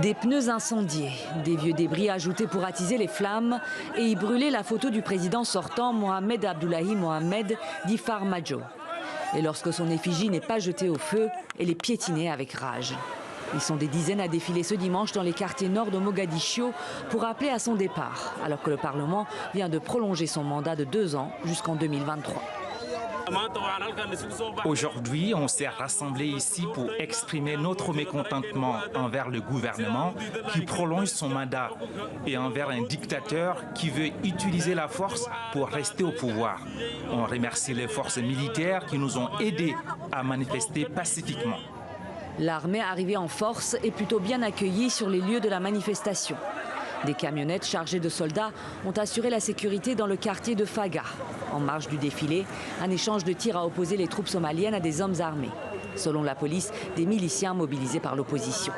Des pneus incendiés, des vieux débris ajoutés pour attiser les flammes et y brûler la photo du président sortant Mohamed Abdullahi Mohamed dit Farmajo. Et lorsque son effigie n'est pas jetée au feu, elle est piétinée avec rage. Ils sont des dizaines à défiler ce dimanche dans les quartiers nord de Mogadiscio pour appeler à son départ, alors que le Parlement vient de prolonger son mandat de 2 ans jusqu'en 2023. Aujourd'hui, on s'est rassemblés ici pour exprimer notre mécontentement envers le gouvernement qui prolonge son mandat et envers un dictateur qui veut utiliser la force pour rester au pouvoir. On remercie les forces militaires qui nous ont aidés à manifester pacifiquement. L'armée arrivée en force est plutôt bien accueillie sur les lieux de la manifestation. Des camionnettes chargées de soldats ont assuré la sécurité dans le quartier de Faga. En marge du défilé, un échange de tirs a opposé les troupes somaliennes à des hommes armés. Selon la police, des miliciens mobilisés par l'opposition.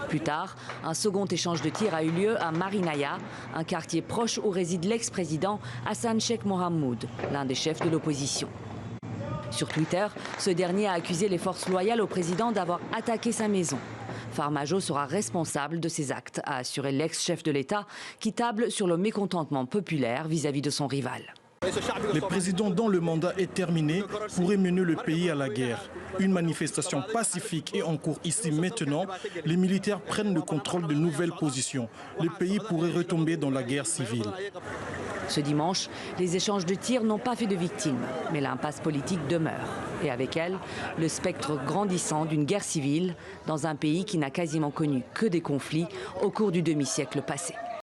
Plus tard, un second échange de tirs a eu lieu à Marinaya, un quartier proche où réside l'ex-président Hassan Sheikh Mohamud, l'un des chefs de l'opposition. Sur Twitter, ce dernier a accusé les forces loyales au président d'avoir attaqué sa maison. Farmajo sera responsable de ces actes, a assuré l'ex-chef de l'État, qui table sur le mécontentement populaire vis-à-vis de son rival. Les présidents dont le mandat est terminé pourraient mener le pays à la guerre. Une manifestation pacifique est en cours ici maintenant. Les militaires prennent le contrôle de nouvelles positions. Le pays pourrait retomber dans la guerre civile. Ce dimanche, les échanges de tirs n'ont pas fait de victimes, mais l'impasse politique demeure. Et avec elle, le spectre grandissant d'une guerre civile dans un pays qui n'a quasiment connu que des conflits au cours du demi-siècle passé.